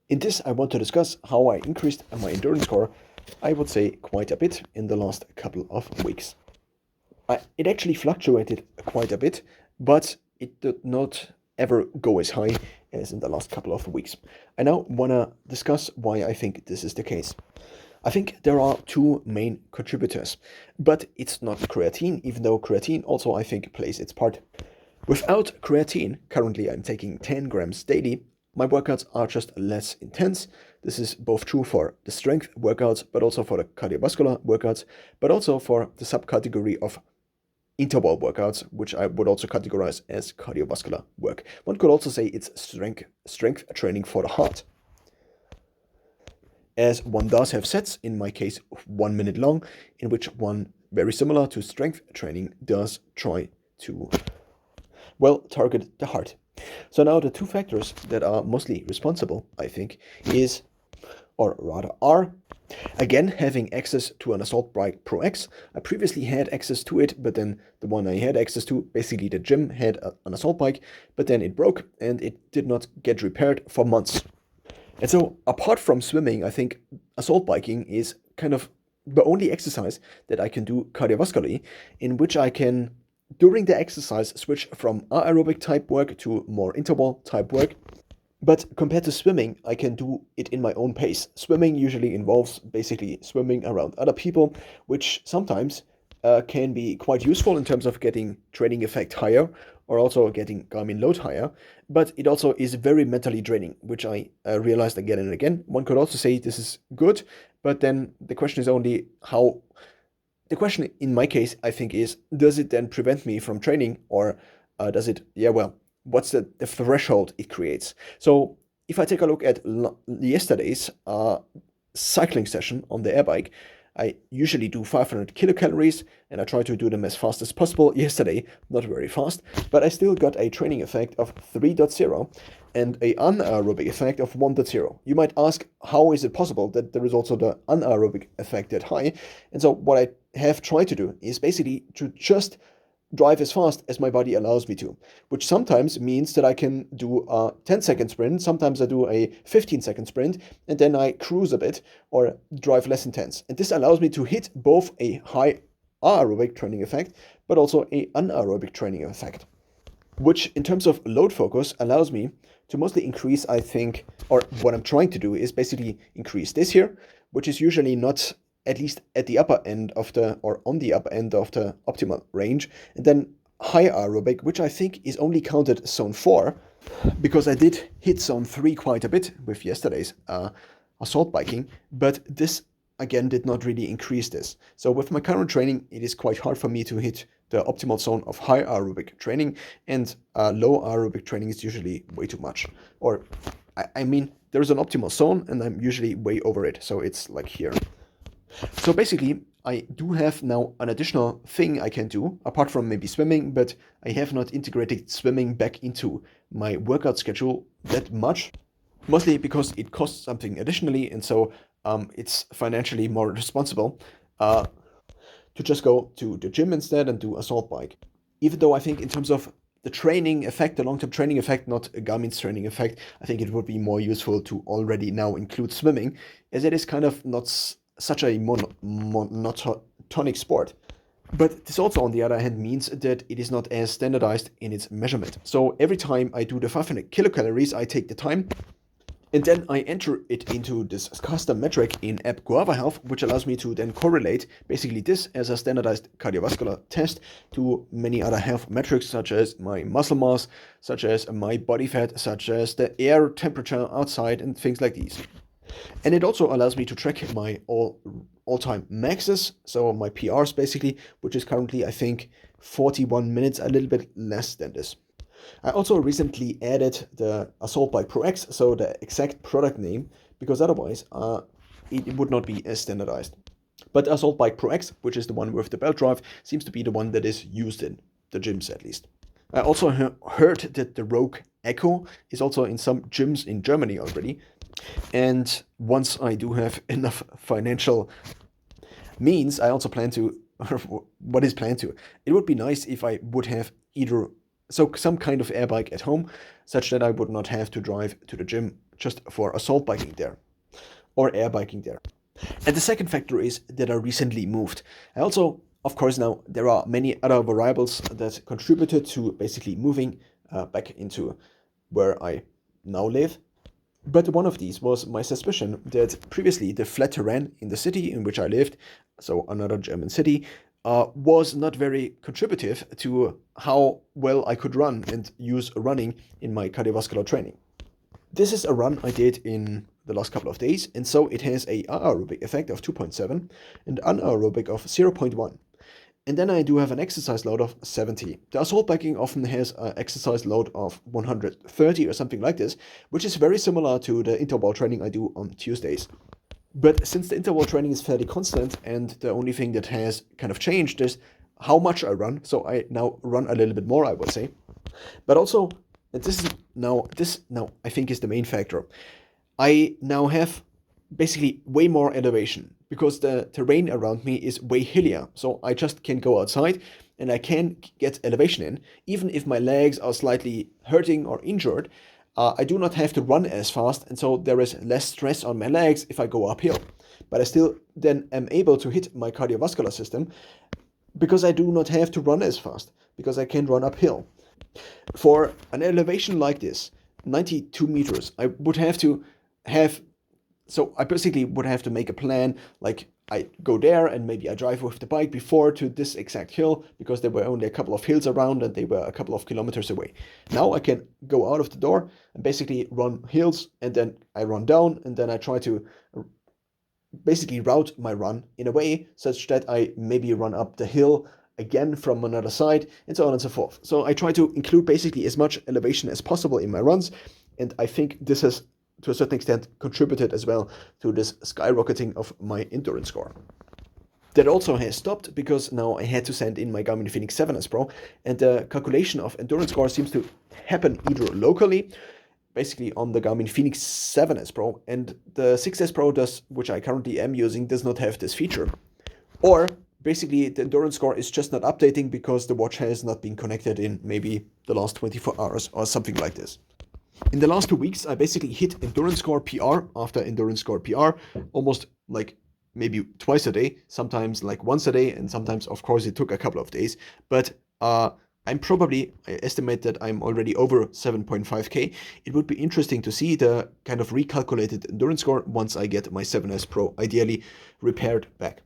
In this, I want to discuss how I increased my endurance score, I would say quite a bit in the last couple of weeks. It actually fluctuated quite a bit, but it did not ever go as high as in the last couple of weeks. I now want to discuss why I think this is the case. I think there are two main contributors, but it's not creatine, even though creatine also, I think, plays its part. Without creatine, currently I'm taking 10 grams daily, my workouts are just less intense. This is both true for the strength workouts, but also for the cardiovascular workouts, but also for the subcategory of interval workouts, which I would also categorize as cardiovascular work. One could also say it's strength training for the heart, as one does have sets, in my case 1 minute long, in which one, very similar to strength training, does try to, well, target the heart. So now the two factors that are mostly responsible, I think, is, or rather are, again, having access to an Assault Bike Pro X. I previously had access to it, but then the one I had access to, basically the gym, had an assault bike, but then it broke and it did not get repaired for months. And so, apart from swimming, I think assault biking is kind of the only exercise that I can do cardiovascularly, in which I can, during the exercise, switch from aerobic type work to more interval type work. But compared to swimming, I can do it in my own pace. Swimming usually involves basically swimming around other people, which sometimes can be quite useful in terms of getting training effect higher or also getting Garmin load higher. But it also is very mentally draining, which I realized again and again. One could also say this is good, but then the question is only how. The question in my case, I think, is does it then prevent me from training, or does it, yeah, well, what's the threshold it creates? So if I take a look at yesterday's cycling session on the air bike, I usually do 500 kilocalories and I try to do them as fast as possible. Yesterday, not very fast, but I still got a training effect of 3.0 and a anaerobic effect of 1.0. You might ask, how is it possible that there is also the anaerobic effect that high? And so what I have tried to do is basically to just drive as fast as my body allows me to, which sometimes means that I can do a 10-second sprint, sometimes I do a 15-second sprint, and then I cruise a bit or drive less intense. And this allows me to hit both a high aerobic training effect, but also a anaerobic training effect, which in terms of load focus allows me to mostly increase, I think, or what I'm trying to do is basically increase this here, which is usually not at least at the upper end of the, or on the upper end of the optimal range, and then high aerobic, which I think is only counted zone 4, because I did hit zone 3 quite a bit with yesterday's assault biking, but this again did not really increase this. So with my current training, it is quite hard for me to hit the optimal zone of high aerobic training, and low aerobic training is usually way too much. Or, I mean, there's an optimal zone and I'm usually way over it, so it's like here. So basically, I do have now an additional thing I can do, apart from maybe swimming, but I have not integrated swimming back into my workout schedule that much, mostly because it costs something additionally, and so it's financially more responsible to just go to the gym instead and do assault bike. Even though I think in terms of the training effect, the long-term training effect, not Garmin's training effect, I think it would be more useful to already now include swimming, as it is kind of not such a monotonic sport. But this also, on the other hand, means that it is not as standardized in its measurement. So every time I do the 500 kilocalories, I take the time and then I enter it into this custom metric in app Guava Health, which allows me to then correlate basically this as a standardized cardiovascular test to many other health metrics, such as my muscle mass, such as my body fat, such as the air temperature outside, and things like these. And it also allows me to track my all-time maxes, so my PRs basically, which is currently, I think, 41 minutes, a little bit less than this. I also recently added the Assault Bike Pro X, so the exact product name, because otherwise it would not be as standardized. But Assault Bike Pro X, which is the one with the belt drive, seems to be the one that is used in the gyms at least. I also heard that the Rogue Echo is also in some gyms in Germany already. And once I do have enough financial means, I also plan to, or what is planned to, it would be nice if I would have either, so some kind of air bike at home, such that I would not have to drive to the gym just for assault biking there or air biking there. And the second factor is that I recently moved. I also, of course, now there are many other variables that contributed to basically moving back into where I now live. But one of these was my suspicion that previously the flat terrain in the city in which I lived, so another German city, was not very contributive to how well I could run and use running in my cardiovascular training. This is a run I did in the last couple of days, and so it has a aerobic effect of 2.7 and anaerobic of 0.1. And then I do have an exercise load of 70. The assault biking often has an exercise load of 130 or something like this, which is very similar to the interval training I do on Tuesdays. But since the interval training is fairly constant and the only thing that has kind of changed is how much I run, so I now run a little bit more, I would say. But also, and this now I think is the main factor, I now have basically way more elevation because the terrain around me is way hillier. So I just can go outside and I can get elevation in. Even if my legs are slightly hurting or injured, I do not have to run as fast. And so there is less stress on my legs if I go uphill. But I still then am able to hit my cardiovascular system because I do not have to run as fast because I can run uphill. For an elevation like this, 92 meters, I would have to have, so I basically would have to make a plan, like I go there and maybe I drive with the bike before to this exact hill because there were only a couple of hills around and they were a couple of kilometers away. Now I can go out of the door and basically run hills and then I run down and then I try to basically route my run in a way such that I maybe run up the hill again from another side and so on and so forth. So I try to include basically as much elevation as possible in my runs, and I think this has to a certain extent contributed as well to this skyrocketing of my endurance score. That also has stopped because now I had to send in my Garmin Fenix 7S Pro, and the calculation of endurance score seems to happen either locally, basically on the Garmin Fenix 7S Pro, and the 6S Pro does, which I currently am using, does not have this feature. Or basically the endurance score is just not updating because the watch has not been connected in maybe the last 24 hours or something like this. In the last 2 weeks, I basically hit endurance score PR after endurance score PR, almost like maybe twice a day, sometimes like once a day, and sometimes, of course, it took a couple of days. But I estimate that I'm already over 7.5K. It would be interesting to see the kind of recalculated endurance score once I get my 7S Pro ideally repaired back.